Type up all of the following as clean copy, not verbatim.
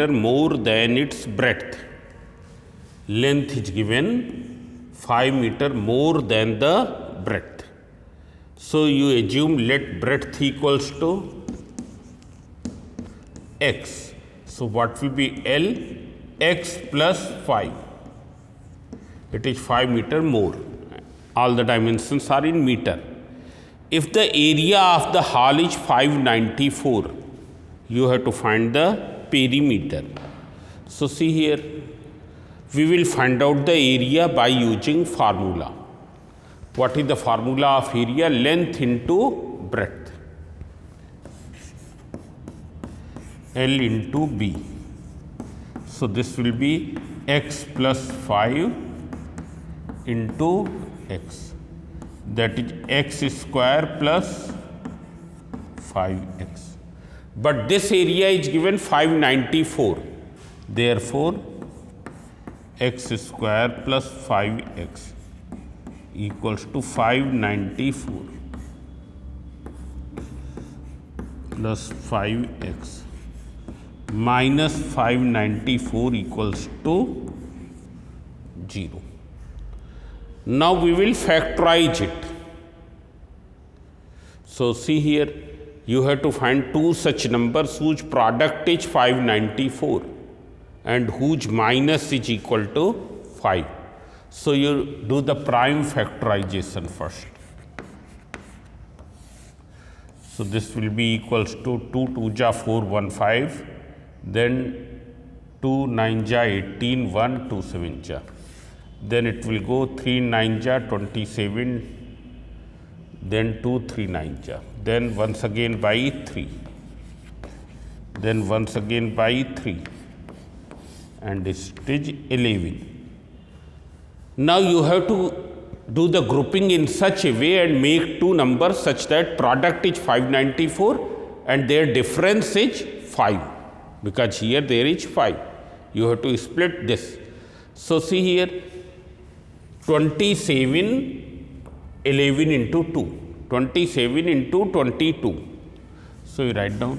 more than its breadth. Length is given 5 meter more than the breadth. So you assume let breadth equals to x. So what will be L? X plus 5. It is 5 meter more. All the dimensions are in meter. If the area of the hall is 594, you have to find the perimeter. So see here, we will find out the area by using formula. What is the formula of area? Length into breadth. L into B. So this will be x plus 5 into x. That is x square plus 5x. But this area is given 594. Therefore, x square plus 5x equals to 594 plus 5x minus 594 equals to 0. Now we will factorize it. So see here, you have to find two such numbers whose product is 594 and whose minus is equal to 5. So you do the prime factorization first. So this will be equals to 2 2 ja 4 1 5, then 2 9 ja 18 1 2 7 ja. Then it will go 3 9 ja 27, then 2 3 9 ja. Then once again by 3, then once again by 3, and it is 11. Now you have to do the grouping in such a way and make two numbers such that product is 594 and their difference is 5, because here there is 5. You have to split this. So see here, 27 11 into 2. 27 into 22. So you write down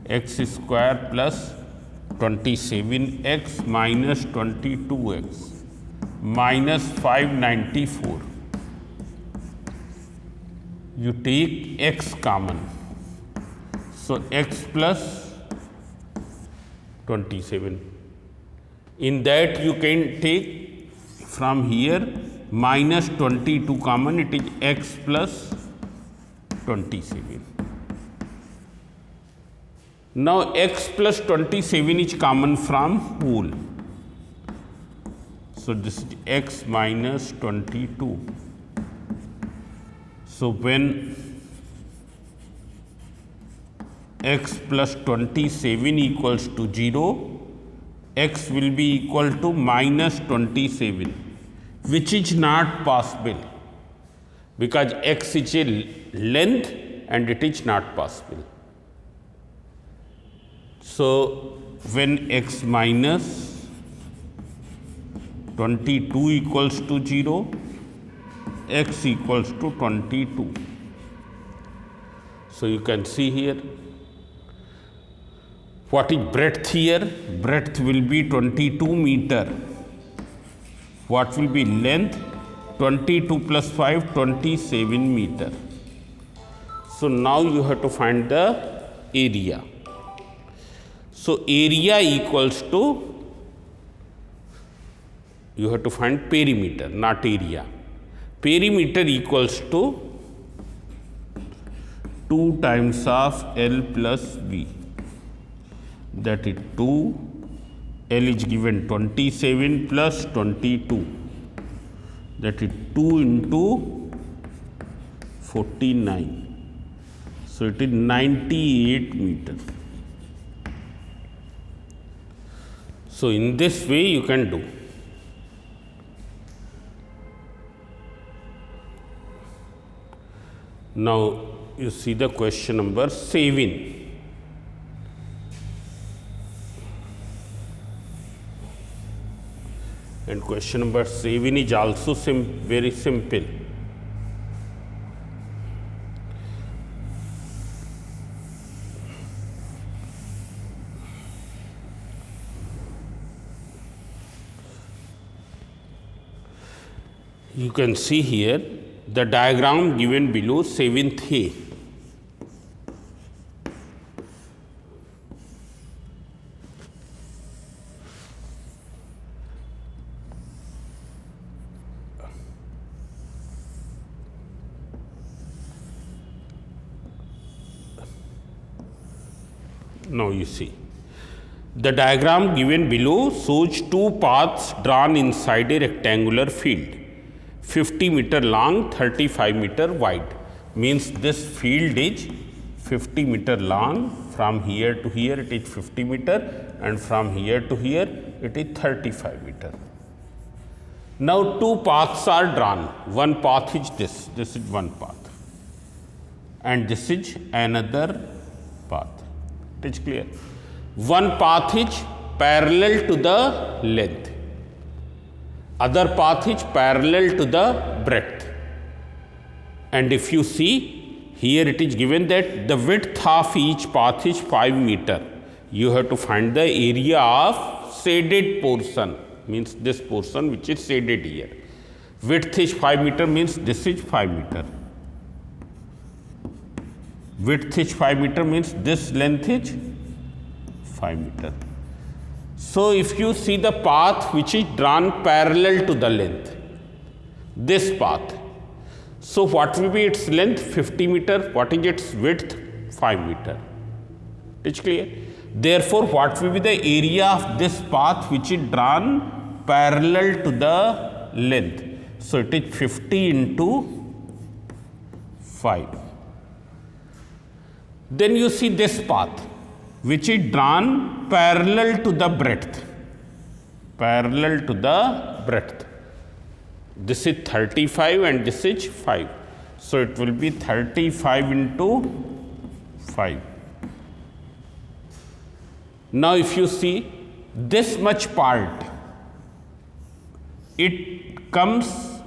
x square plus 27x minus 22x minus 594. You take x common. So x plus 27. In that you can take from here minus 22 common, it is x plus 27. Now x plus 27 is common from whole. So this is x minus 22. So when x plus 27 equals to 0, x will be equal to minus 27, which is not possible because x is a length and it is not possible. So when x minus 22 equals to 0, x equals to 22. So you can see here, what is breadth here? Breadth will be 22 meter. What will be length? 22 plus 5, 27 meter. So now you have to find the area. So area equals to, you have to find perimeter, not area. Perimeter equals to 2 times of L plus B. That is 2, L is given 27 plus 22. That is 2 into 49. So it is 98 meters. So in this way you can do. Now you see the question number 7. And question number 7 is also very simple. You can see here the diagram given below 7th A. Now you see, the diagram given below shows two paths drawn inside a rectangular field, 50 meter long, 35 meter wide. Means this field is 50 meter long, from here to here it is 50 meter, and from here to here it is 35 meter. Now two paths are drawn. One path is this is one path, and this is another path. It is clear. One path is parallel to the length, other path is parallel to the breadth. And if you see here, it is given that the width of each path is 5 meter. You have to find the area of shaded portion, means this portion which is shaded here. Width is 5 meter, means this is 5 meter. Width is 5 meter, means this length is 5 meter. So if you see the path which is drawn parallel to the length, this path, so what will be its length? 50 meter. What is its width? 5 meter. It's clear. Therefore, what will be the area of this path which is drawn parallel to the length? So it is 50 into 5. Then you see this path which is drawn parallel to the breadth. Parallel to the breadth. This is 35 and this is 5. So it will be 35 into 5. Now if you see this much part, it comes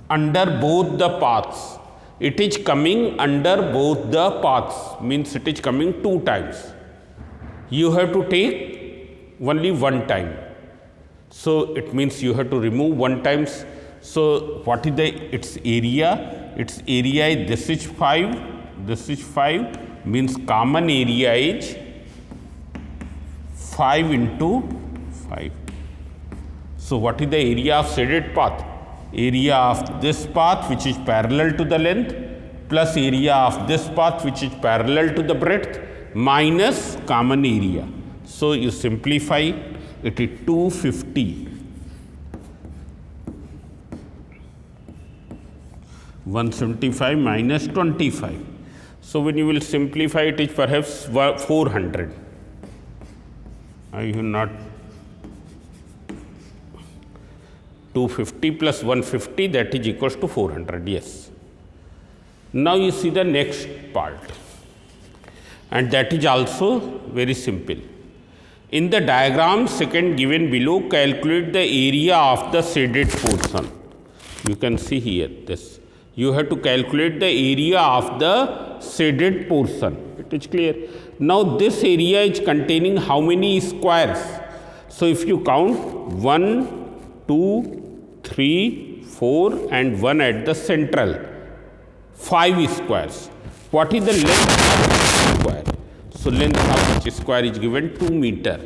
under both the paths. It is coming under both the paths, means it is coming 2 times. You have to take only 1 time. So it means you have to remove 1 times. So what is its area? Its area is this is 5, this is 5, means common area is 5 into 5. So what is the area of shaded path? Area of this path which is parallel to the length plus area of this path which is parallel to the breadth minus common area. So you simplify, it is 250. 175 minus 25. So when you will simplify, it is perhaps 400. I have not 250 plus 150, that is equals to 400. Yes. Now you see the next part, and that is also very simple. In the diagram second given below, calculate the area of the shaded portion. You can see here this. You have to calculate the area of the shaded portion. It is clear. Now this area is containing how many squares? So if you count 1, 2, 3, 4 and 1 at the central, 5 squares. What is the length of each square? So length of each square is given 2 meter.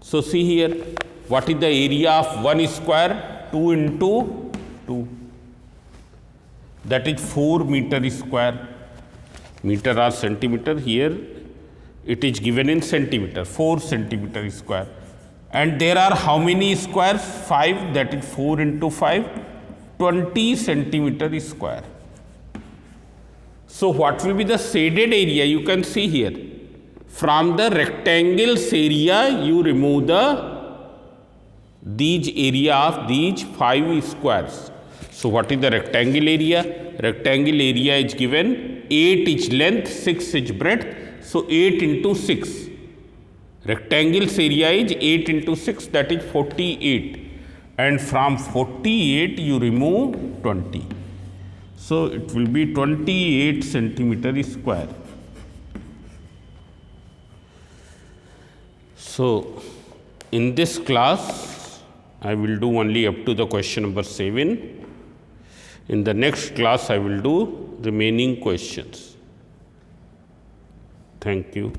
So see here, what is the area of 1 square? 2 into 2. That is 4 meter square. Meter or centimeter, here it is given in centimeter, 4 centimeter square. And there are how many squares? 5, that is 4 into 5, 20 centimeter square. So what will be the shaded area? You can see here. From the rectangle's area, you remove these area of these 5 squares. So what is the rectangle area? Rectangle area is given 8 is length, 6 is breadth. So 8 into 6. Rectangle's area is 8 into 6, that is 48. And from 48 you remove 20. So it will be 28 centimeter square. So in this class I will do only up to the question number 7. In the next class, I will do remaining questions. Thank you.